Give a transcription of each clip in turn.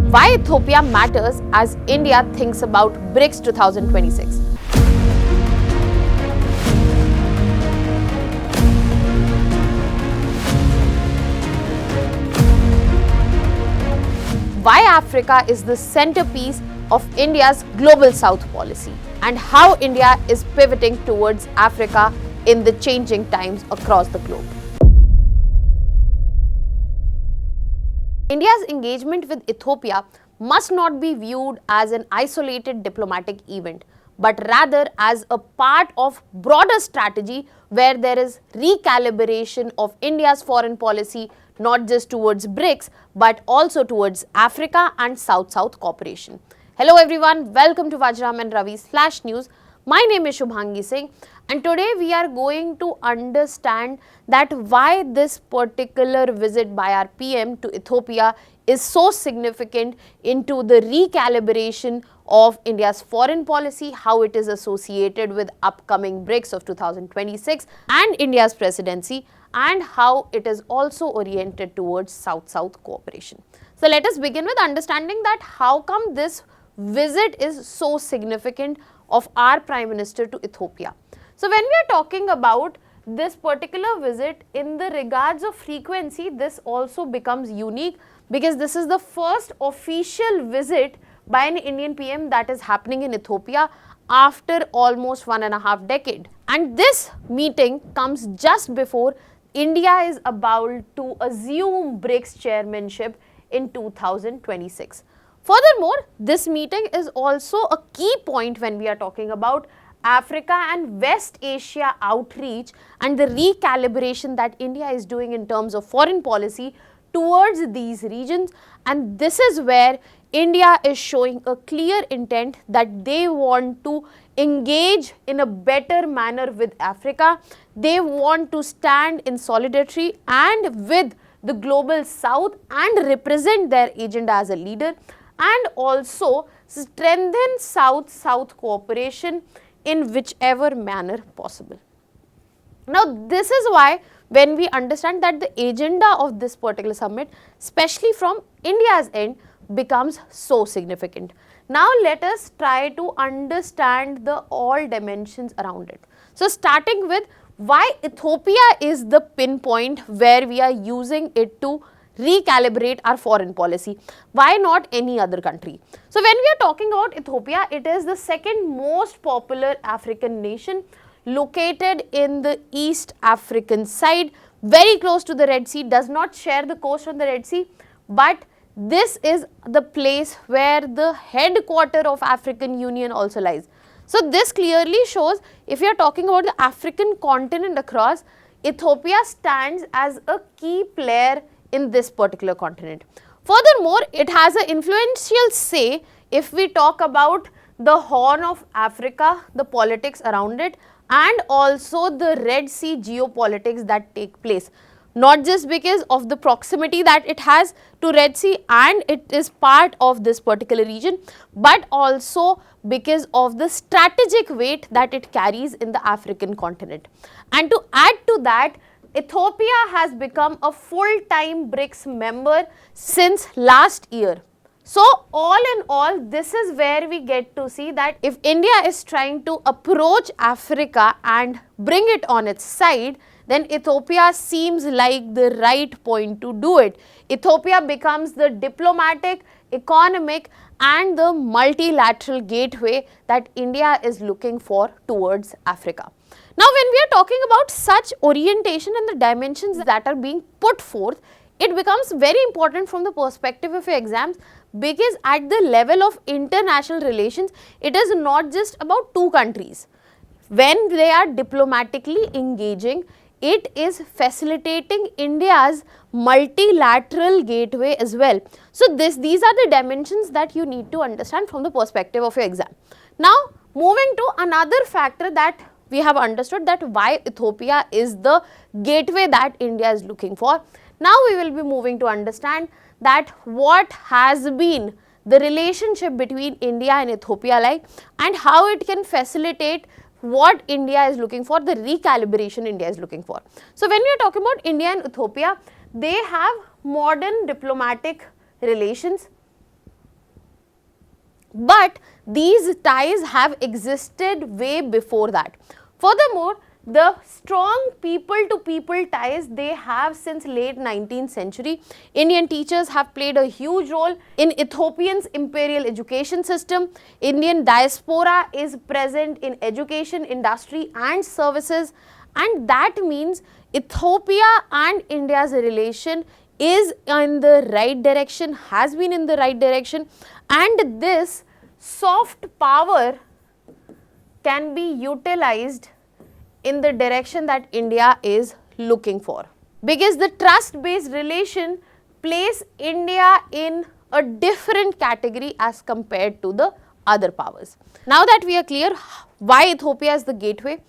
Why Ethiopia matters as India thinks about BRICS 2026. Why Africa is the centerpiece of India's Global South policy and how India is pivoting towards Africa in the changing times across the globe. India's engagement with Ethiopia must not be viewed as an isolated diplomatic event, but rather as a part of broader strategy where there is recalibration of India's foreign policy not just towards BRICS but also towards Africa and South-South cooperation. Hello everyone, welcome to Vajiram and Ravi's Flash News. My name is Shubhangi Singh and today we are going to understand that why this particular visit by our PM to Ethiopia is so significant into the recalibration of India's foreign policy, how it is associated with upcoming BRICS of 2026 and India's presidency, and how it is also oriented towards South-South cooperation. So let us begin with understanding that how come this visit is so significant of our Prime Minister to Ethiopia. So when we are talking about this particular visit in the regards of frequency, this also becomes unique because this is the first official visit by an Indian PM that is happening in Ethiopia after almost 1.5 decades. And this meeting comes just before India is about to assume BRICS chairmanship in 2026. Furthermore, this meeting is also a key point when we are talking about Africa and West Asia outreach and the recalibration that India is doing in terms of foreign policy towards these regions. And this is where India is showing a clear intent that they want to engage in a better manner with Africa. They want to stand in solidarity and with the global South and represent their agenda as a leader, and also strengthen South-South cooperation in whichever manner possible. Now, this is why when we understand that the agenda of this particular summit, especially from India's end, becomes so significant. Now, let us try to understand the all dimensions around it. So, starting with why Ethiopia is the pinpoint where we are using it to recalibrate our foreign policy. Why not any other country? So when we are talking about Ethiopia, it is the second most popular African nation located in the East African side, very close to the Red Sea, does not share the coast on the Red Sea, but this is the place where the headquarter of African Union also lies. So this clearly shows, if you are talking about the African continent across, Ethiopia stands as a key player in this particular continent. Furthermore, it has an influential say if we talk about the Horn of Africa, the politics around it, and also the Red Sea geopolitics that take place. Not just because of the proximity that it has to Red Sea and it is part of this particular region, but also because of the strategic weight that it carries in the African continent. And to add to that, Ethiopia has become a full-time BRICS member since last year. So all in all, this is where we get to see that if India is trying to approach Africa and bring it on its side, then Ethiopia seems like the right point to do it. Ethiopia becomes the diplomatic, economic and the multilateral gateway that India is looking for towards Africa. Now, when we are talking about such orientation and the dimensions that are being put forth, it becomes very important from the perspective of your exams, because at the level of international relations, it is not just about two countries. When they are diplomatically engaging, it is facilitating India's multilateral gateway as well. So, these are the dimensions that you need to understand from the perspective of your exam. Now, moving to another factor that we have understood, that why Ethiopia is the gateway that India is looking for. Now we will be moving to understand that what has been the relationship between India and Ethiopia like, and how it can facilitate what India is looking for, the recalibration India is looking for. So when we are talking about India and Ethiopia, they have modern diplomatic relations. But these ties have existed way before that. Furthermore, the strong people-to-people ties they have since late 19th century. Indian teachers have played a huge role in Ethiopian's imperial education system. Indian diaspora is present in education, industry and services, and that means Ethiopia and India's relation is in the right direction, has been in the right direction, and this soft power can be utilized in the direction that India is looking for. Because the trust-based relation place India in a different category as compared to the other powers. Now that we are clear why Ethiopia is the gateway,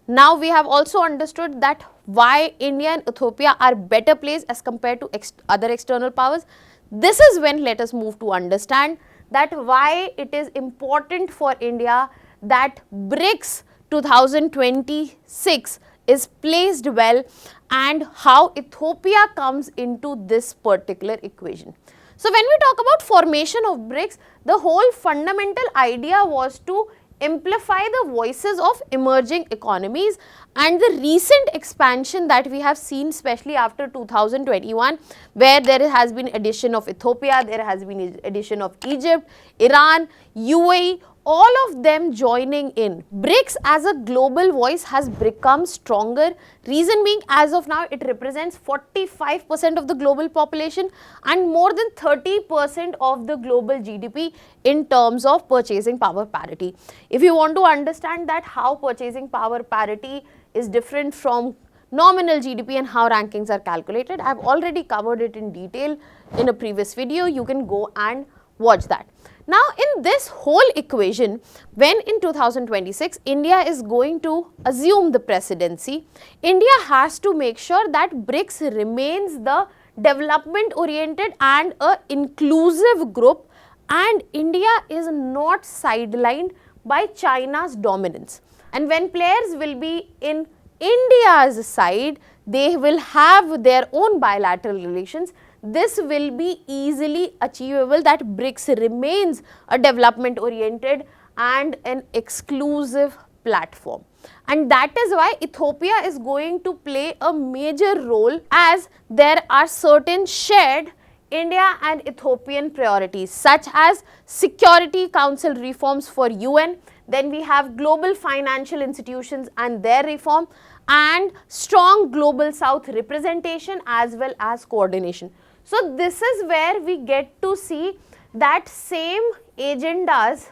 now we have also understood that why India and Ethiopia are better placed as compared to other external powers. This is when let us move to understand that why it is important for India that BRICS 2026 is placed well and how Ethiopia comes into this particular equation. So when we talk about formation of BRICS, the whole fundamental idea was to amplify the voices of emerging economies, and the recent expansion that we have seen, especially after 2021, where there has been addition of Ethiopia, there has been addition of Egypt, Iran, UAE, all of them joining in. BRICS as a global voice has become stronger. Reason being, as of now, it represents 45% of the global population and more than 30% of the global GDP in terms of purchasing power parity. If you want to understand that how purchasing power parity is different from nominal GDP and how rankings are calculated, I have already covered it in detail in a previous video. You can go and watch that. Now, in this whole equation, when in 2026 India is going to assume the presidency, India has to make sure that BRICS remains the development oriented and a inclusive group, and India is not sidelined by China's dominance. And when players will be in India's side, they will have their own bilateral relations. This will be easily achievable that BRICS remains a development oriented and an exclusive platform. And that is why Ethiopia is going to play a major role, as there are certain shared India and Ethiopian priorities such as Security Council reforms for UN, then we have global financial institutions and their reform, and strong global south representation as well as coordination. So this is where we get to see that same agendas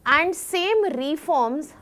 and same reforms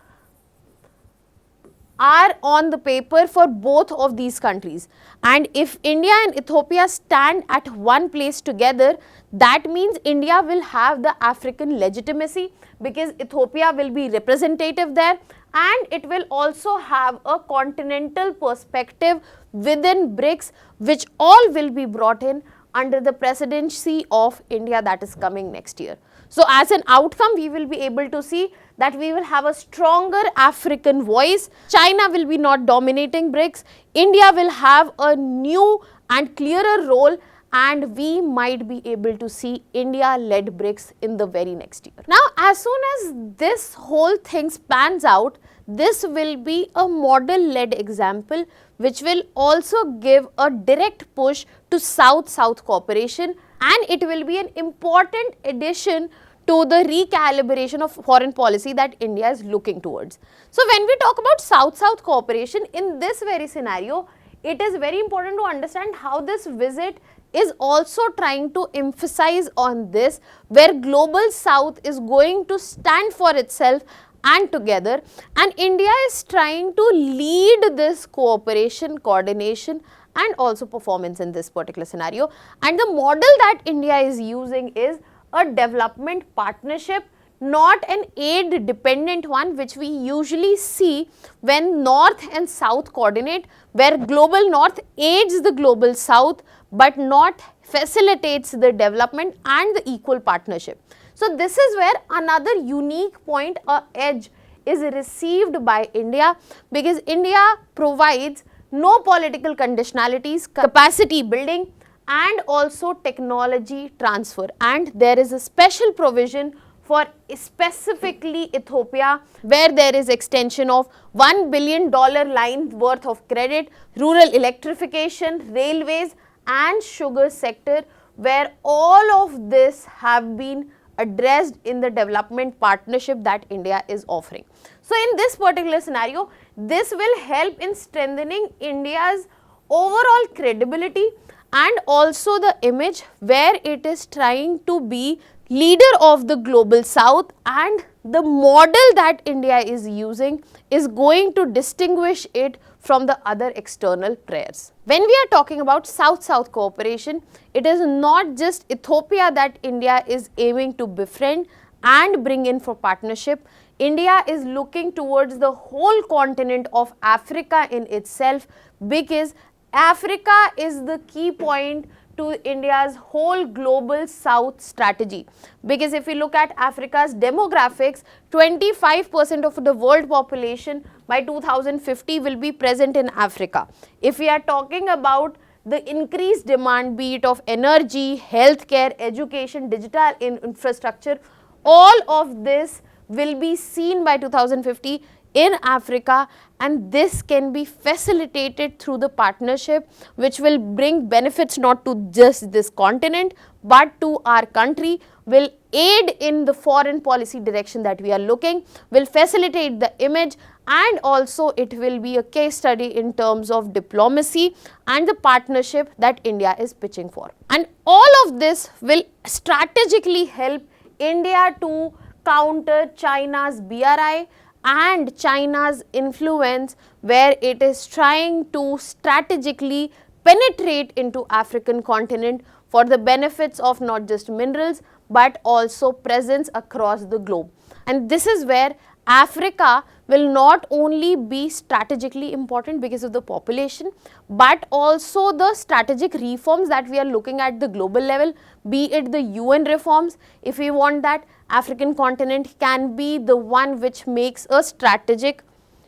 are on the paper for both of these countries. And if India and Ethiopia stand at one place together, that means India will have the African legitimacy because Ethiopia will be representative there, and it will also have a continental perspective within BRICS, which all will be brought in under the presidency of India that is coming next year. So as an outcome, we will be able to see that we will have a stronger African voice. China will be not dominating BRICS. India will have a new and clearer role, and we might be able to see India-led BRICS in the very next year. Now, as soon as this whole thing pans out, this will be a model-led example which will also give a direct push to South-South cooperation, and it will be an important addition to the recalibration of foreign policy that India is looking towards. So when we talk about South-South cooperation in this very scenario, it is very important to understand how this visit is also trying to emphasize on this, where global South is going to stand for itself and together, and India is trying to lead this cooperation, coordination and also performance in this particular scenario. And the model that India is using is a development partnership, not an aid dependent one, which we usually see when North and South coordinate, where global North aids the global South but not facilitates the development and the equal partnership. So this is where another unique point or edge is received by India, because India provides no political conditionalities, capacity building and also technology transfer, and there is a special provision for specifically Ethiopia, where there is extension of $1 billion line worth of credit, rural electrification, railways and sugar sector, where all of this have been addressed in the development partnership that India is offering. So in this particular scenario, this will help in strengthening India's overall credibility and also the image where it is trying to be leader of the global south, and the model that India is using is going to distinguish it from the other external players. When we are talking about South-South cooperation, it is not just Ethiopia that India is aiming to befriend and bring in for partnership. India is looking towards the whole continent of Africa in itself, because Africa is the key point to India's whole global south strategy. Because if we look at Africa's demographics, 25% of the world population by 2050 will be present in Africa. If we are talking about the increased demand, be it of energy, healthcare, education, digital infrastructure, all of this will be seen by 2050 in Africa, and this can be facilitated through the partnership, which will bring benefits not to just this continent but to our country, will aid in the foreign policy direction that we are looking, will facilitate the image, and also it will be a case study in terms of diplomacy and the partnership that India is pitching for. And all of this will strategically help India to counter China's BRI and China's influence, where it is trying to strategically penetrate into African continent for the benefits of not just minerals but also presence across the globe. And this is where Africa will not only be strategically important because of the population, but also the strategic reforms that we are looking at the global level, be it the UN reforms. If we want that, African continent can be the one which makes a strategic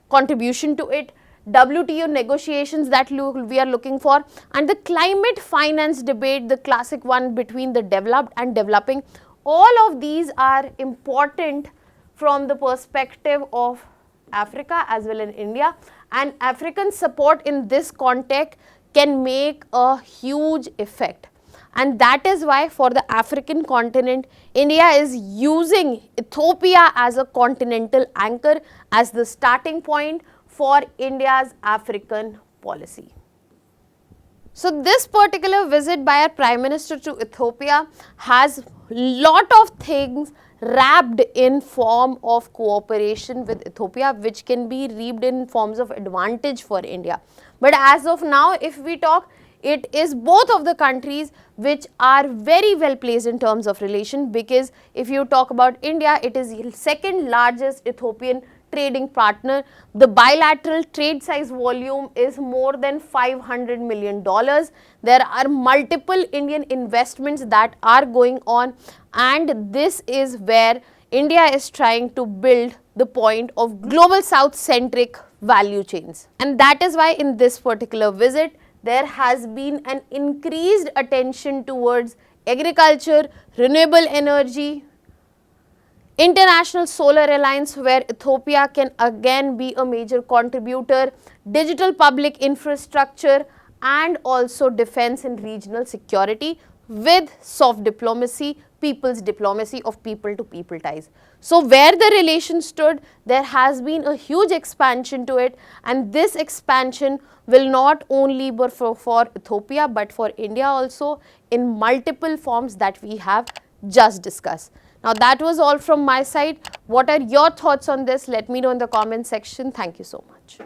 contribution to it, WTO negotiations that we are looking for, and the climate finance debate, the classic one between the developed and developing. All of these are important from the perspective of Africa as well as India, and African support in this context can make a huge effect. And that is why for the African continent, India is using Ethiopia as a continental anchor, as the starting point for India's African policy. So this particular visit by our Prime Minister to Ethiopia has lot of things wrapped in form of cooperation with Ethiopia, which can be reaped in forms of advantage for India. But as of now, if we talk, it is both of the countries which are very well placed in terms of relation, because if you talk about India, it is the second largest Ethiopian trading partner. The bilateral trade size volume is more than $500 million. There are multiple Indian investments that are going on, and this is where India is trying to build the point of global south centric value chains. And that is why in this particular visit, there has been an increased attention towards agriculture, renewable energy, International Solar Alliance, where Ethiopia can again be a major contributor, digital public infrastructure, and also defense and regional security, with soft diplomacy, people's diplomacy of people to people ties. So where the relation stood, there has been a huge expansion to it, and this expansion will not only be for Ethiopia but for India also in multiple forms that we have just discussed. Now that was all from my side. What are your thoughts on this? Let me know in the comment section. Thank you so much.